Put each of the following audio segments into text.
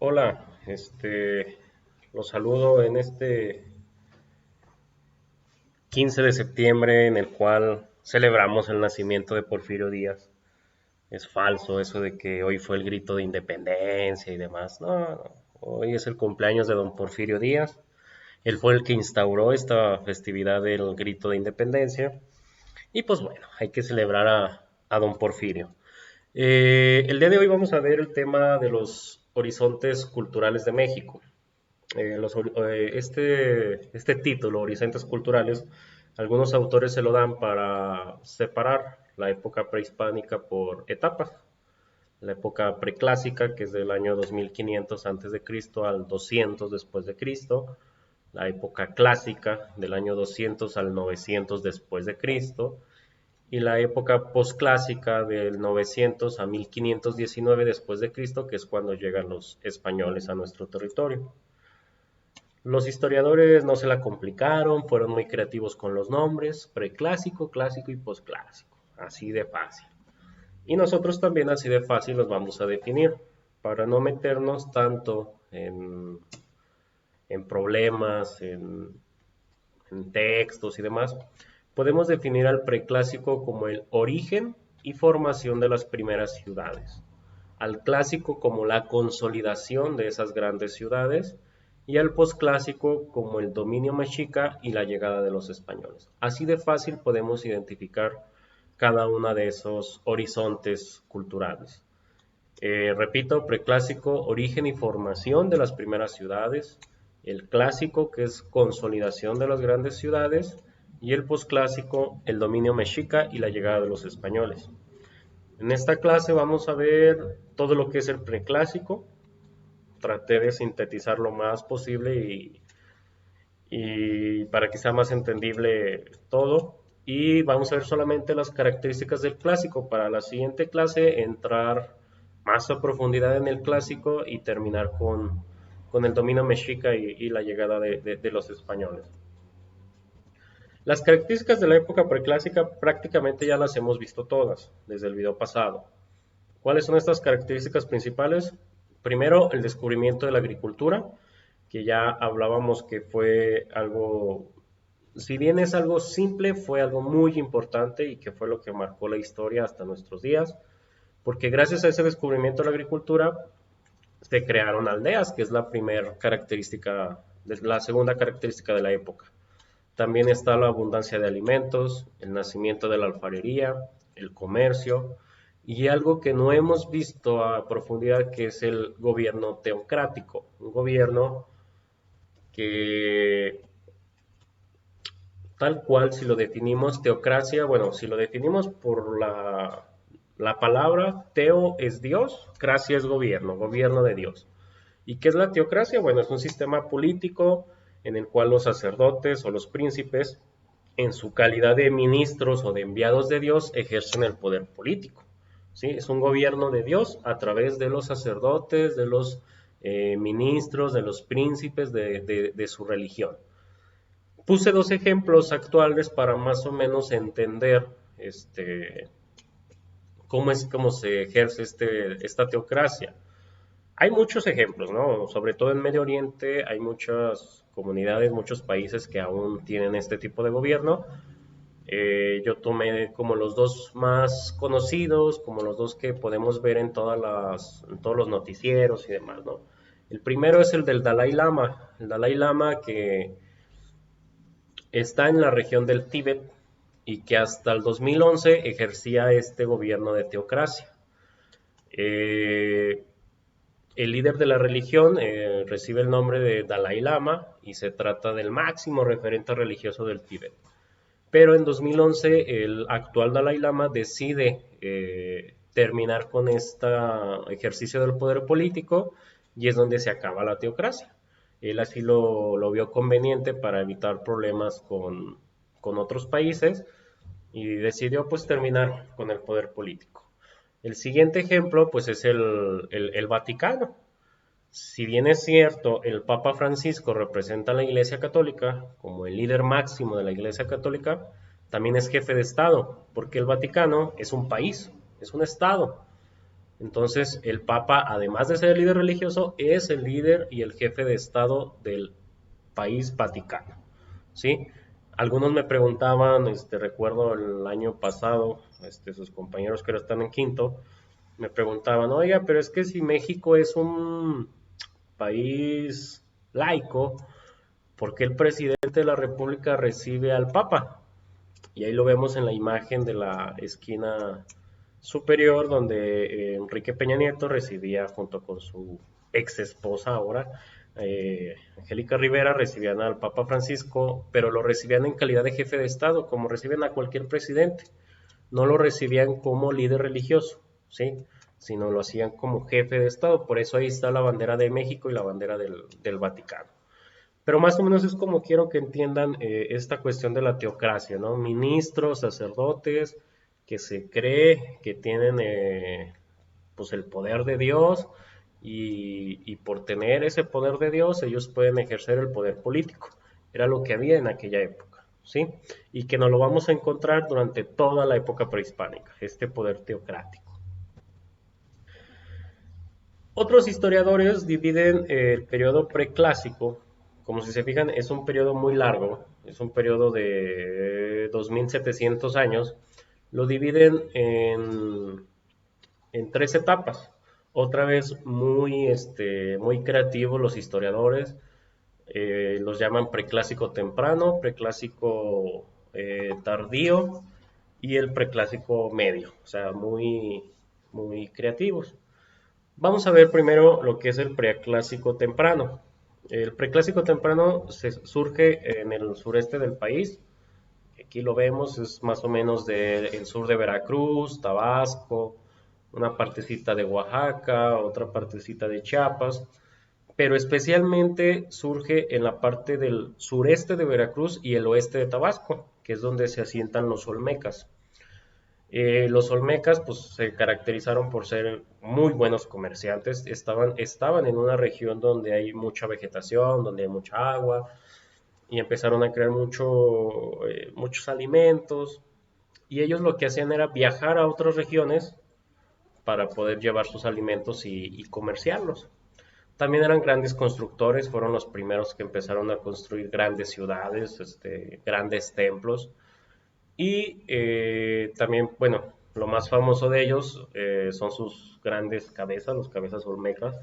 Hola, los saludo en este 15 de septiembre en el cual celebramos el nacimiento de Porfirio Díaz. Es falso eso de que hoy fue el grito de independencia y demás. No, no. Hoy es el cumpleaños de don Porfirio Díaz. Él fue el que instauró esta festividad del grito de independencia. Y pues bueno, hay que celebrar a don Porfirio. El día de hoy vamos a ver el tema de los horizontes culturales de México. Este título, Horizontes Culturales, algunos autores se lo dan para separar la época prehispánica por etapas. La época preclásica, que es del año 2500 a.C. al 200 después de Cristo. La época clásica, del año 200 al 900 después de Cristo. Y la época posclásica, del 900 a 1519 después de Cristo, que es cuando llegan los españoles a nuestro territorio. Los historiadores no se la complicaron, fueron muy creativos con los nombres, preclásico, clásico y posclásico, así de fácil. Y nosotros también así de fácil los vamos a definir, para no meternos tanto en problemas, en textos y demás. Podemos definir al preclásico como el origen y formación de las primeras ciudades, al clásico como la consolidación de esas grandes ciudades y al posclásico como el dominio mexica y la llegada de los españoles. Así de fácil podemos identificar cada uno de esos horizontes culturales. Repito, preclásico, origen y formación de las primeras ciudades, el clásico, que es consolidación de las grandes ciudades, y el posclásico, el dominio mexica y la llegada de los españoles. En esta clase vamos a ver todo lo que es el preclásico. Traté de sintetizar lo más posible y para que sea más entendible todo. Y vamos a ver solamente las características del clásico. Para la siguiente clase entrar más a profundidad en el clásico y terminar con el dominio mexica y la llegada de los españoles. Las características de la época preclásica prácticamente ya las hemos visto todas desde el video pasado. ¿Cuáles son estas características principales? Primero, el descubrimiento de la agricultura, que ya hablábamos que fue algo, si bien es algo simple, fue algo muy importante y que fue lo que marcó la historia hasta nuestros días, porque gracias a ese descubrimiento de la agricultura se crearon aldeas, que es la primera característica, la segunda característica de la época. También está la abundancia de alimentos, el nacimiento de la alfarería, el comercio y algo que no hemos visto a profundidad que es el gobierno teocrático, un gobierno que tal cual si lo definimos teocracia, bueno, si lo definimos por la palabra teo es Dios, cracia es gobierno, gobierno de Dios. ¿Y qué es la teocracia? Bueno, es un sistema político en el cual los sacerdotes o los príncipes, en su calidad de ministros o de enviados de Dios, ejercen el poder político. ¿Sí? Es un gobierno de Dios a través de los sacerdotes, de los ministros, de los príncipes de su religión. Puse dos ejemplos actuales para más o menos entender cómo se ejerce esta teocracia. Hay muchos ejemplos, ¿no? Sobre todo en Medio Oriente hay muchas comunidades, muchos países que aún tienen este tipo de gobierno. Yo tomé como los dos más conocidos, como los dos que podemos ver en todos los noticieros y demás, ¿no? El primero es el del Dalai Lama. El Dalai Lama que está en la región del Tíbet y que hasta el 2011 ejercía este gobierno de teocracia. El líder de la religión recibe el nombre de Dalai Lama y se trata del máximo referente religioso del Tíbet. Pero en 2011 el actual Dalai Lama decide terminar con este ejercicio del poder político y es donde se acaba la teocracia. Él así lo vio conveniente para evitar problemas con otros países y decidió pues terminar con el poder político. El siguiente ejemplo pues es el Vaticano. Si bien es cierto, el Papa Francisco representa a la Iglesia Católica como el líder máximo de la Iglesia Católica, también es jefe de Estado, porque el Vaticano es un país, es un Estado. Entonces, el Papa, además de ser el líder religioso, es el líder y el jefe de Estado del país Vaticano, ¿sí? Algunos me preguntaban, recuerdo el año pasado, sus compañeros que ahora están en quinto, me preguntaban, oiga, pero es que si México es un país laico, ¿por qué el presidente de la República recibe al Papa? Y ahí lo vemos en la imagen de la esquina superior, donde Enrique Peña Nieto residía junto con su ex esposa ahora, Angélica Rivera, recibían al Papa Francisco, pero lo recibían en calidad de jefe de Estado, como reciben a cualquier presidente. No lo recibían como líder religioso, ¿sí? Sino lo hacían como jefe de Estado. Por eso ahí está la bandera de México y la bandera del Vaticano. Pero más o menos es como quiero que entiendan esta cuestión de la teocracia, ¿no? Ministros, sacerdotes, que se cree que tienen pues el poder de Dios y por tener ese poder de Dios ellos pueden ejercer el poder político. Era lo que había en aquella época, ¿sí? Y que nos lo vamos a encontrar durante toda la época prehispánica, este poder teocrático. Otros historiadores dividen el periodo preclásico, como si se fijan, es un periodo muy largo, es un periodo de 2700 años, lo dividen en tres etapas. Otra vez muy creativos los historiadores, los llaman preclásico temprano, preclásico tardío y el preclásico medio, o sea, muy creativos. Vamos a ver primero lo que es el preclásico temprano. El preclásico temprano surge en el sureste del país. Aquí lo vemos, es más o menos del sur de Veracruz, Tabasco, una partecita de Oaxaca, otra partecita de Chiapas, pero especialmente surge en la parte del sureste de Veracruz y el oeste de Tabasco, que es donde se asientan los olmecas. Los olmecas pues, se caracterizaron por ser muy buenos comerciantes, estaban en una región donde hay mucha vegetación, donde hay mucha agua, y empezaron a crear muchos alimentos, y ellos lo que hacían era viajar a otras regiones para poder llevar sus alimentos y comerciarlos. También eran grandes constructores, fueron los primeros que empezaron a construir grandes ciudades, grandes templos. Y también, bueno, lo más famoso de ellos son sus grandes cabezas, los cabezas olmecas,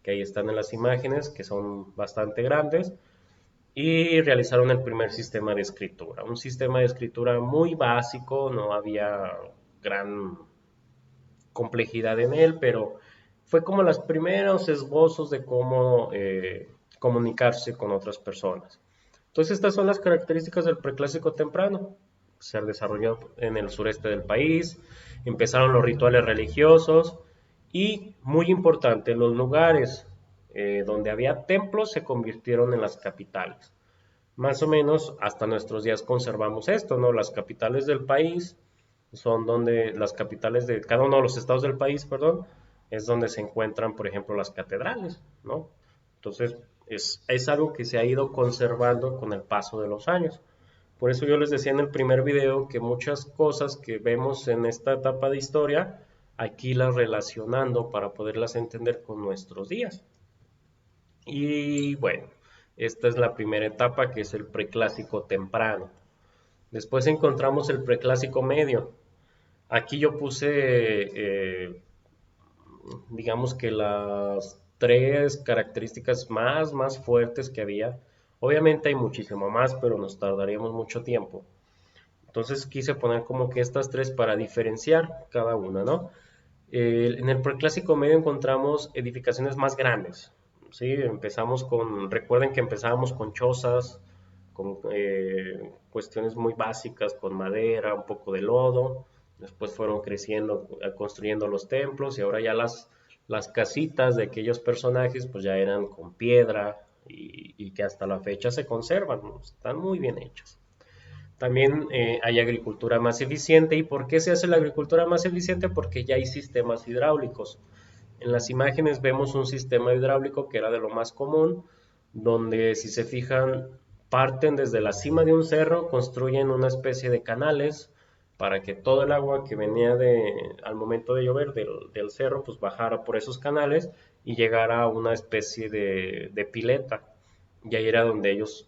que ahí están en las imágenes, que son bastante grandes, y realizaron el primer sistema de escritura. Un sistema de escritura muy básico, no había gran complejidad en él, pero fue como los primeros esbozos de cómo comunicarse con otras personas. Entonces estas son las características del preclásico temprano. Se desarrolló en el sureste del país, empezaron los rituales religiosos y, muy importante, los lugares donde había templos se convirtieron en las capitales. Más o menos hasta nuestros días conservamos esto, ¿no? Las capitales del país son donde las capitales de cada uno de los estados del país, perdón, es donde se encuentran, por ejemplo, las catedrales, ¿no? Entonces, es algo que se ha ido conservando con el paso de los años. Por eso yo les decía en el primer video que muchas cosas que vemos en esta etapa de historia, aquí las relacionando para poderlas entender con nuestros días. Y bueno, esta es la primera etapa que es el preclásico temprano. Después encontramos el preclásico medio. Aquí yo puse, digamos que las tres características más fuertes que había. Obviamente hay muchísimo más, pero nos tardaríamos mucho tiempo. Entonces quise poner como que estas tres para diferenciar cada una, ¿no? En el preclásico medio encontramos edificaciones más grandes, ¿sí? Recuerden que empezábamos con chozas, con cuestiones muy básicas, con madera, un poco de lodo, después fueron creciendo, construyendo los templos y ahora ya las casitas de aquellos personajes pues ya eran con piedra y que hasta la fecha se conservan, ¿no? Están muy bien hechas. También hay agricultura más eficiente. ¿Y por qué se hace la agricultura más eficiente? Porque ya hay sistemas hidráulicos. En las imágenes vemos un sistema hidráulico que era de lo más común, donde si se fijan, parten desde la cima de un cerro, construyen una especie de canales para que todo el agua que venía al momento de llover del cerro, pues bajara por esos canales y llegara a una especie de pileta. Y ahí era donde ellos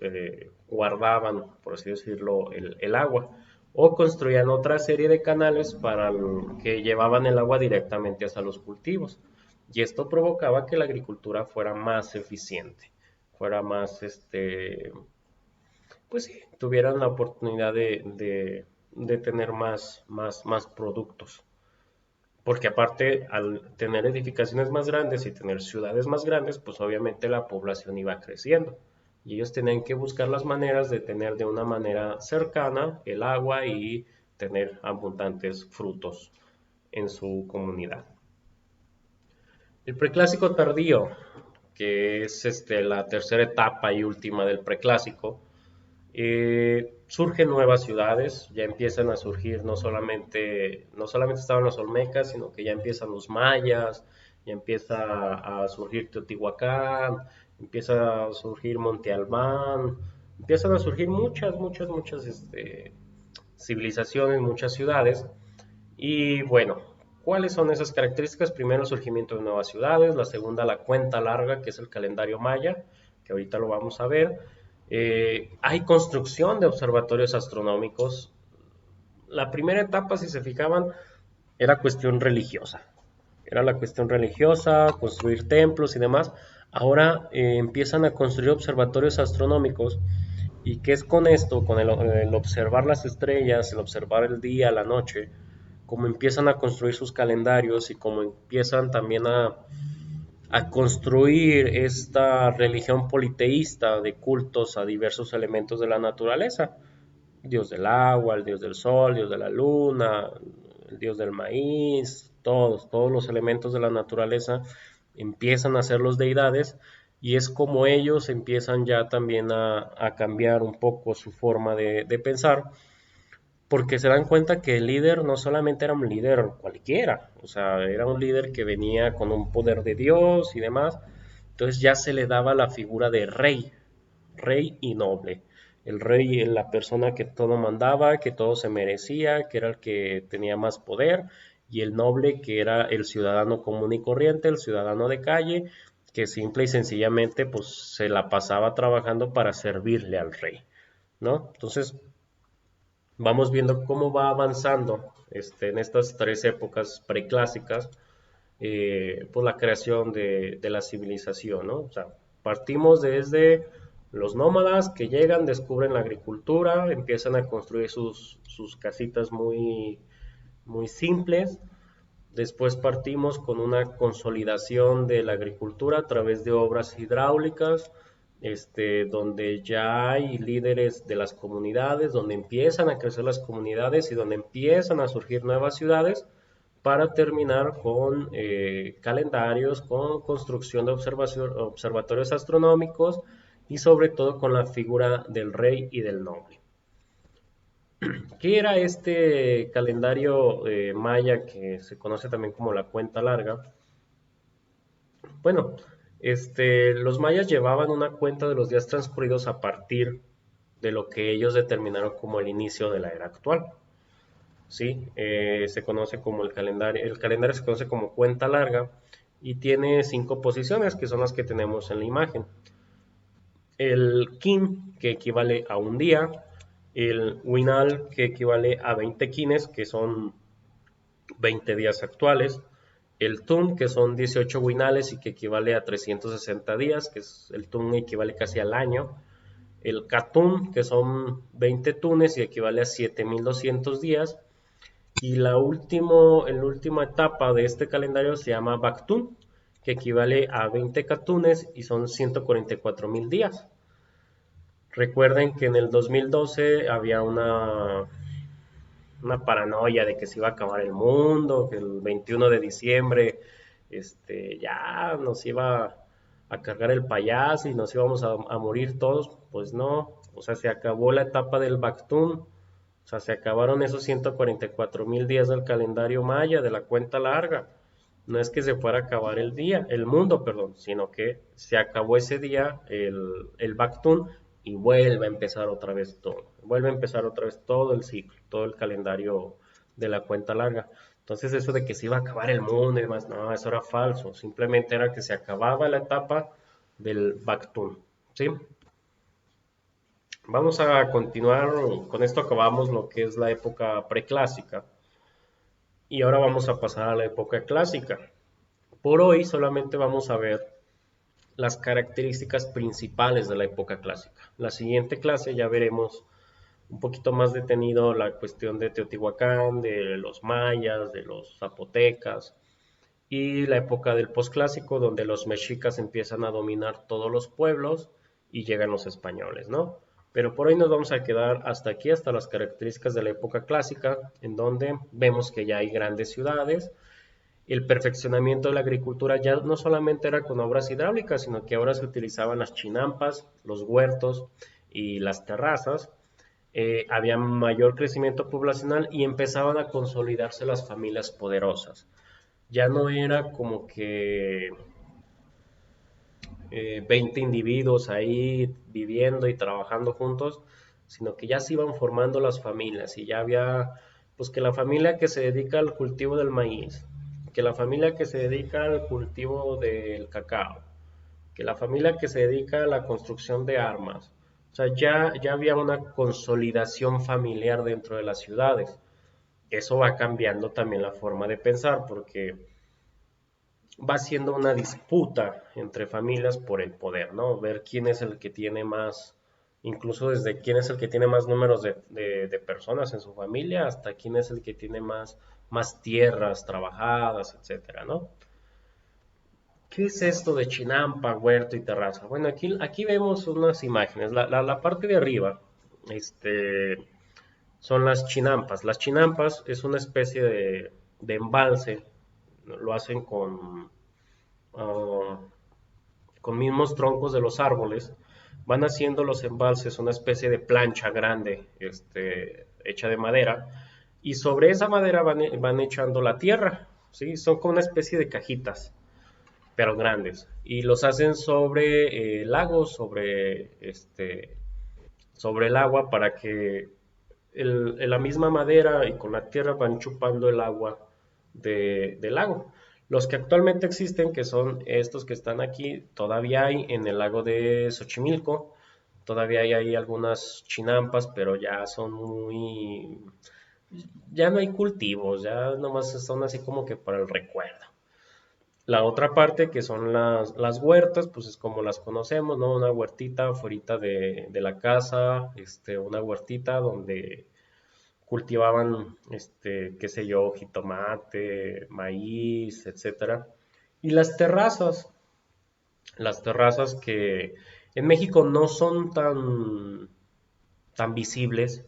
guardaban, por así decirlo, el agua. O construían otra serie de canales que llevaban el agua directamente hacia los cultivos. Y esto provocaba que la agricultura fuera más eficiente, fuera más, pues sí, tuvieran la oportunidad de tener más productos. Porque aparte, al tener edificaciones más grandes y tener ciudades más grandes, pues obviamente la población iba creciendo. Y ellos tenían que buscar las maneras de tener de una manera cercana el agua y tener abundantes frutos en su comunidad. El preclásico tardío, que es la tercera etapa y última del preclásico, surgen nuevas ciudades, ya empiezan a surgir no solamente estaban los olmecas, sino que ya empiezan los mayas, ya empieza a surgir Teotihuacán, empieza a surgir Monte Albán, empiezan a surgir muchas civilizaciones, muchas ciudades, y bueno, ¿cuáles son esas características? Primero, el surgimiento de nuevas ciudades. La segunda, la cuenta larga, que es el calendario maya, que ahorita lo vamos a ver. Hay construcción de observatorios astronómicos. La primera etapa, si se fijaban, era cuestión religiosa. Era la cuestión religiosa, construir templos y demás. Ahora empiezan a construir observatorios astronómicos. ¿Y qué es con esto? Con el observar las estrellas, el observar el día, la noche, como empiezan a construir sus calendarios y como empiezan también a construir esta religión politeísta de cultos a diversos elementos de la naturaleza. Dios del agua, el dios del sol, dios de la luna, el dios del maíz, todos los elementos de la naturaleza empiezan a ser los deidades y es como ellos empiezan ya también a cambiar un poco su forma de pensar porque se dan cuenta que el líder no solamente era un líder cualquiera, o sea, era un líder que venía con un poder de Dios y demás, entonces ya se le daba la figura de rey, rey y noble. El rey es la persona que todo mandaba, que todo se merecía, que era el que tenía más poder, y el noble que era el ciudadano común y corriente, el ciudadano de calle, que simple y sencillamente pues se la pasaba trabajando para servirle al rey, ¿no? Entonces, vamos viendo cómo va avanzando en estas tres épocas preclásicas, pues la creación de la civilización, ¿no? O sea, partimos desde los nómadas que llegan, descubren la agricultura, empiezan a construir sus casitas muy simples. Después partimos con una consolidación de la agricultura a través de obras hidráulicas, donde ya hay líderes de las comunidades, donde empiezan a crecer las comunidades y donde empiezan a surgir nuevas ciudades para terminar con calendarios, con construcción de observatorios astronómicos y sobre todo con la figura del rey y del noble. ¿Qué era este calendario maya que se conoce también como la cuenta larga? Bueno, los mayas llevaban una cuenta de los días transcurridos a partir de lo que ellos determinaron como el inicio de la era actual. ¿Sí? Se conoce como el calendario se conoce como cuenta larga y tiene 5 posiciones que son las que tenemos en la imagen. El kin, que equivale a un día, el winal, que equivale a 20 kines, que son 20 días actuales, el tun, que son 18 winales y que equivale a 360 días, que es, el tun equivale casi al año, el katun, que son 20 tunes y equivale a 7200 días, y la última etapa de este calendario se llama Baktun, que equivale a 20 katunes y son 144.000 días. Recuerden que en el 2012 había una paranoia de que se iba a acabar el mundo, que el 21 de diciembre ya nos iba a cargar el payaso y nos íbamos a morir todos. Pues no, o sea, se acabó la etapa del Baktun, o sea, se acabaron esos 144.000 días del calendario maya, de la cuenta larga. No es que se fuera a acabar el mundo, perdón, sino que se acabó ese día el Baktun y vuelve a empezar otra vez todo. Vuelve a empezar otra vez todo el ciclo, todo el calendario de la cuenta larga. Entonces eso de que se iba a acabar el mundo y demás, no, eso era falso. Simplemente era que se acababa la etapa del Bactún, ¿sí? Vamos a continuar, con esto acabamos lo que es la época preclásica y ahora vamos a pasar a la época clásica. Por hoy solamente vamos a ver las características principales de la época clásica. La siguiente clase ya veremos un poquito más detenido la cuestión de Teotihuacán, de los mayas, de los zapotecas y la época del posclásico donde los mexicas empiezan a dominar todos los pueblos y llegan los españoles, ¿no? Pero por hoy nos vamos a quedar hasta aquí, hasta las características de la época clásica, en donde vemos que ya hay grandes ciudades. El perfeccionamiento de la agricultura ya no solamente era con obras hidráulicas, sino que ahora se utilizaban las chinampas, los huertos y las terrazas. Había mayor crecimiento poblacional y empezaban a consolidarse las familias poderosas. Ya no era como que 20 individuos ahí viviendo y trabajando juntos, sino que ya se iban formando las familias y ya había, pues que la familia que se dedica al cultivo del maíz, que la familia que se dedica al cultivo del cacao, que la familia que se dedica a la construcción de armas. O sea, ya había una consolidación familiar dentro de las ciudades. Eso va cambiando también la forma de pensar porque va siendo una disputa entre familias por el poder, ¿no? Ver quién es el que tiene más, incluso desde quién es el que tiene más números de personas en su familia hasta quién es el que tiene más tierras trabajadas, etcétera, ¿no? ¿Qué es esto de chinampa, huerto y terraza? Bueno, aquí vemos unas imágenes. La parte de arriba son las chinampas. Las chinampas es una especie de embalse. Lo hacen ah, con mismos troncos de los árboles. Van haciendo los embalses una especie de plancha grande, hecha de madera. Y sobre esa madera van echando la tierra. ¿Sí? Son como una especie de cajitas pero grandes. Y los hacen sobre lagos, sobre el agua para que la misma madera y con la tierra van chupando el agua del lago. Los que actualmente existen, que son estos que están aquí, todavía hay en el lago de Xochimilco, todavía hay ahí algunas chinampas, pero ya son ya no hay cultivos, ya nomás son así como que para el recuerdo. La otra parte que son las huertas, pues es como las conocemos, ¿no? Una huertita afuera de la casa, una huertita donde cultivaban, qué sé yo, jitomate, maíz, etcétera. Y las terrazas que en México no son tan visibles,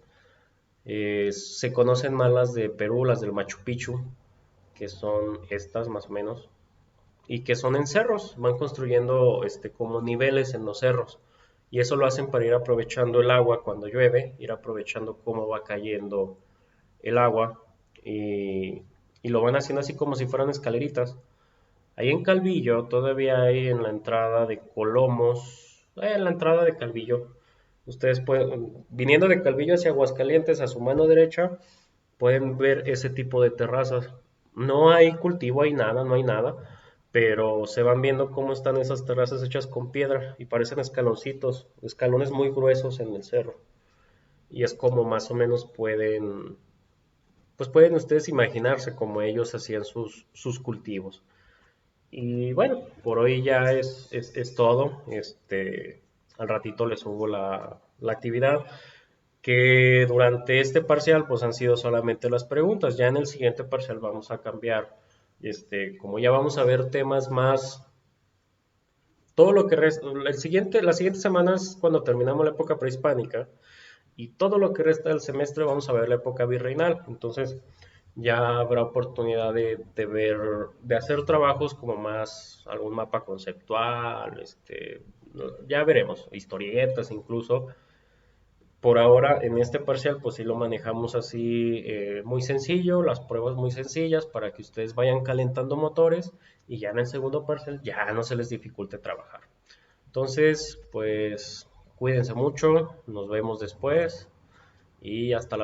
se conocen más las de Perú, las del Machu Picchu, que son estas más o menos y que son en cerros, van construyendo como niveles en los cerros. Y eso lo hacen para ir aprovechando el agua cuando llueve, ir aprovechando cómo va cayendo el agua y lo van haciendo así como si fueran escaleritas. Ahí en Calvillo todavía hay en la entrada de Colomos, en la entrada de Calvillo, ustedes pueden, viniendo de Calvillo hacia Aguascalientes a su mano derecha, pueden ver ese tipo de terrazas. No hay cultivo, hay nada, no hay nada, pero se van viendo cómo están esas terrazas hechas con piedra y parecen escaloncitos, escalones muy gruesos en el cerro. Y es como más o menos pues pueden ustedes imaginarse cómo ellos hacían sus cultivos. Y bueno, por hoy ya es todo. Al ratito les subo la actividad que durante este parcial pues han sido solamente las preguntas. Ya en el siguiente parcial vamos a cambiar, como ya vamos a ver temas más, todo lo que resta, las siguientes semanas cuando terminamos la época prehispánica y todo lo que resta del semestre vamos a ver la época virreinal. Entonces ya habrá oportunidad de ver, de hacer trabajos como más, algún mapa conceptual, ya veremos, historietas incluso. Por ahora, en este parcial, pues sí lo manejamos así muy sencillo, las pruebas muy sencillas para que ustedes vayan calentando motores y ya en el segundo parcial ya no se les dificulte trabajar. Entonces, pues cuídense mucho, nos vemos después y hasta la